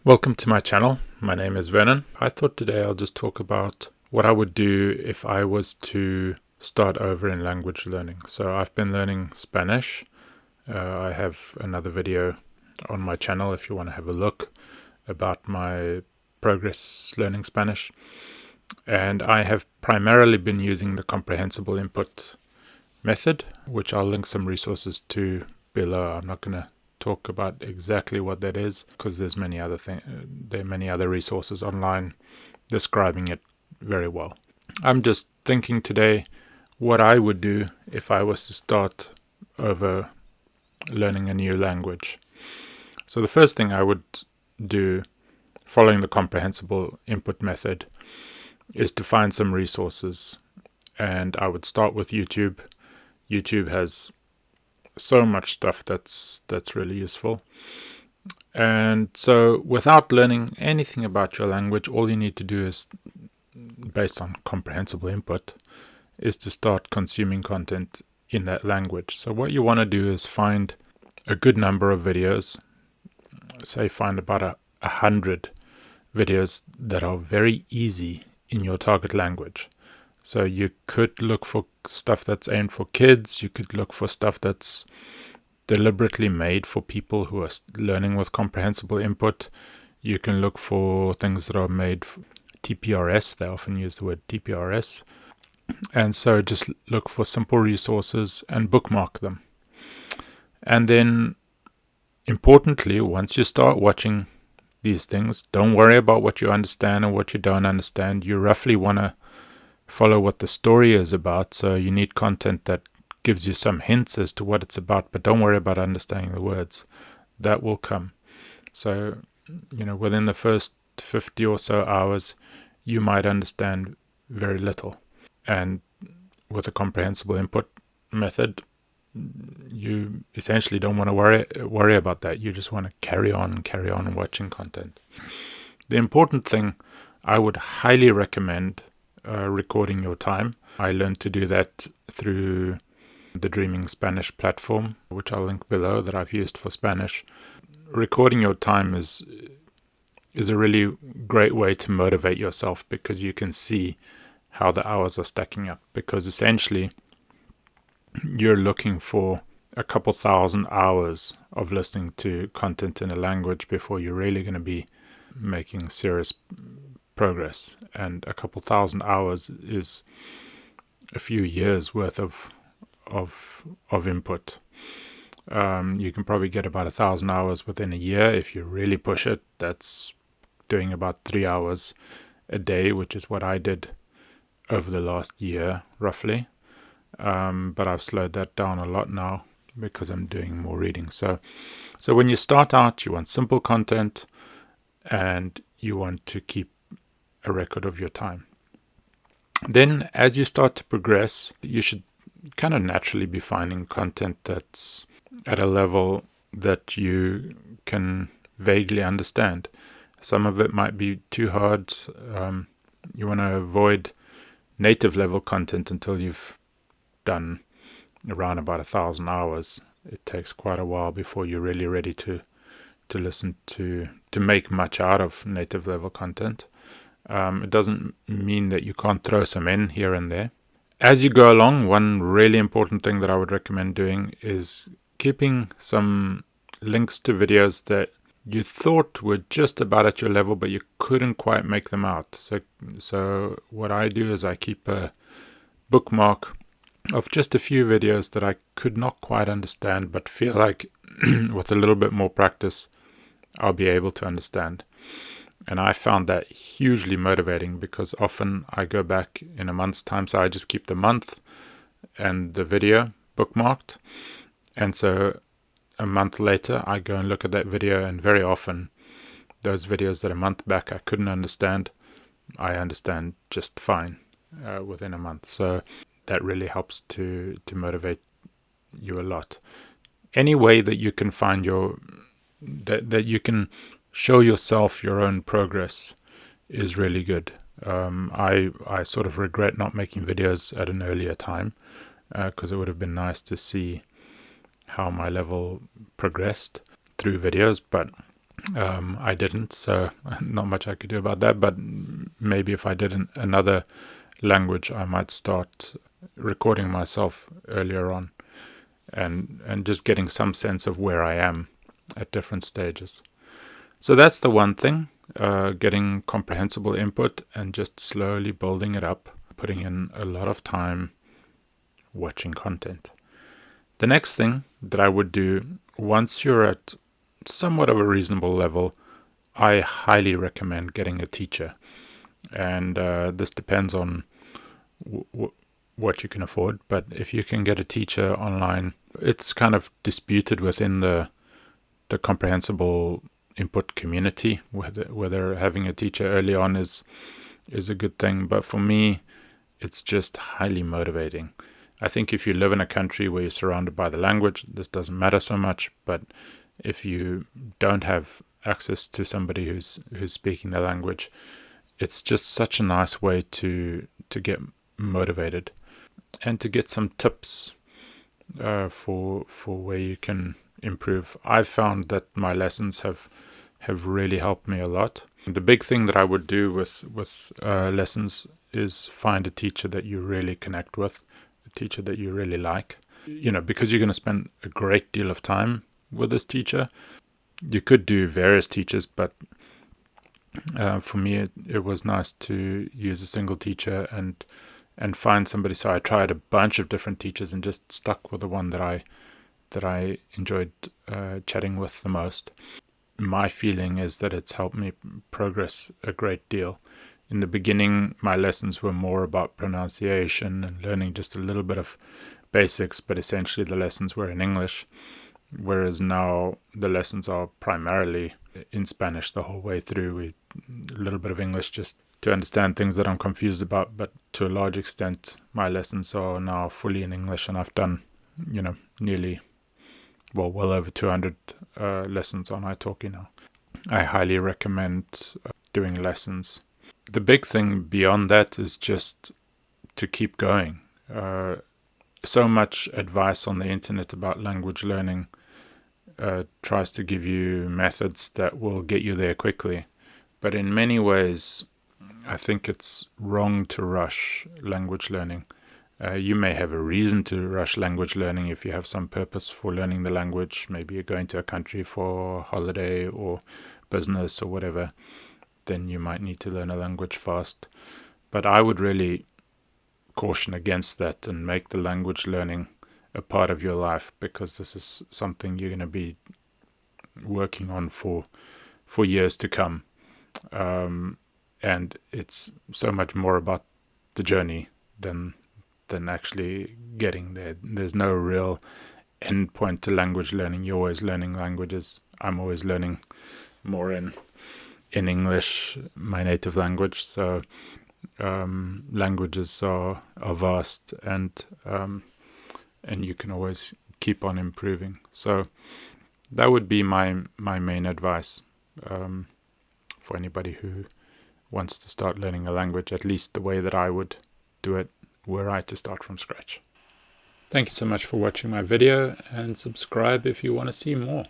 Welcome to my channel. My name is Vernon. I thought today I'll just talk about what I would do if I was to start over in language learning. So I've been learning Spanish. I have another video on my channel if you want to have a look about my progress learning Spanish. And I have primarily been using the Comprehensible Input method, which I'll link some resources to below. I'm not going to talk about exactly what that is because there are many other resources online describing it very well. I'm just thinking today what I would do if I was to start over learning a new language. So the first thing I would do, following the Comprehensible Input method, is to find some resources, and I would start with YouTube. YouTube has so much stuff that's really useful. And so without learning anything about your language, all you need to do is, based on Comprehensible Input, is to start consuming content in that language. So what you want to do is find a good number of videos, say find about 100 videos that are very easy in your target language. So you could look for stuff that's aimed for kids. You could look for stuff that's deliberately made for people who are learning with Comprehensible Input. You can look for things that are made for TPRS. They often use the word TPRS. And so just look for simple resources and bookmark them. And then, importantly, once you start watching these things, don't worry about what you understand and what you don't understand. You roughly want to follow what the story is about, so you need content that gives you some hints as to what it's about, but don't worry about understanding the words. That will come. So, within the first 50 or so hours, you might understand very little. And with a Comprehensible Input method, you essentially don't want to worry about that. You just want to carry on watching content. The important thing, I would highly recommend recording your time. I learned to do that through the Dreaming Spanish platform, which I'll link below, that I've used for Spanish. Recording your time is a really great way to motivate yourself, because you can see how the hours are stacking up, because essentially you're looking for a couple thousand hours of listening to content in a language before you're really going to be making serious progress. And a couple thousand hours is a few years worth of input. You can probably get about 1,000 hours within a year if you really push it. That's doing about 3 hours a day, which is what I did over the last year, roughly. But I've slowed that down a lot now because I'm doing more reading. So when you start out, you want simple content and you want to keep a record of your time. Then as you start to progress, you should kind of naturally be finding content that's at a level that you can vaguely understand. Some of it might be too hard. You want to avoid native level content until you've done around about 1,000 hours. It takes quite a while before you're really ready to listen to make much out of native level content. It doesn't mean that you can't throw some in here and there. As you go along, one really important thing that I would recommend doing is keeping some links to videos that you thought were just about at your level, but you couldn't quite make them out. So what I do is I keep a bookmark of just a few videos that I could not quite understand, but feel like with a little bit more practice, I'll be able to understand. And I found that hugely motivating, because often I go back in a month's time, so I just keep the month and the video bookmarked. And so a month later, I go and look at that video, and very often those videos that a month back I couldn't understand, I understand just fine within a month. So that really helps to motivate you a lot. Any way that you can find that you can show yourself your own progress is really good. I sort of regret not making videos at an earlier time, because it would have been nice to see how my level progressed through videos, but I didn't, so not much I could do about that. But maybe if I did another language, I might start recording myself earlier on and just getting some sense of where I am at different stages. So that's the one thing, getting comprehensible input and just slowly building it up, putting in a lot of time watching content. The next thing that I would do, once you're at somewhat of a reasonable level, I highly recommend getting a teacher. And this depends on what you can afford. But if you can get a teacher online, it's kind of disputed within the comprehensible input community whether having a teacher early on is a good thing. But for me, it's just highly motivating. I think if you live in a country where you're surrounded by the language, this doesn't matter so much. But if you don't have access to somebody who's speaking the language, it's just such a nice way to get motivated and to get some tips for where you can improve. I've found that my lessons have really helped me a lot. The big thing that I would do with lessons is find a teacher that you really connect with, a teacher that you really like. Because you're going to spend a great deal of time with this teacher. You could do various teachers, but for me, it was nice to use a single teacher and find somebody. So I tried a bunch of different teachers and just stuck with the one that I enjoyed chatting with the most. My feeling is that it's helped me progress a great deal. In the beginning, my lessons were more about pronunciation and learning just a little bit of basics, but essentially the lessons were in English. Whereas now the lessons are primarily in Spanish the whole way through. A little bit of English just to understand things that I'm confused about, but to a large extent my lessons are now fully in English, and I've done well over 200 lessons on Italki now. I highly recommend doing lessons. The big thing beyond that is just to keep going. So much advice on the internet about language learning tries to give you methods that will get you there quickly. But in many ways, I think it's wrong to rush language learning. You may have a reason to rush language learning if you have some purpose for learning the language. Maybe you're going to a country for holiday or business or whatever. Then you might need to learn a language fast. But I would really caution against that and make the language learning a part of your life, because this is something you're going to be working on for years to come. And it's so much more about the journey than actually getting there. There's no real end point to language learning. You're always learning languages. I'm always learning more in English, my native language. So languages are vast, and you can always keep on improving. So that would be my main advice for anybody who wants to start learning a language, at least the way that I would do it were I to start from scratch. Thank you so much for watching my video, and subscribe if you want to see more.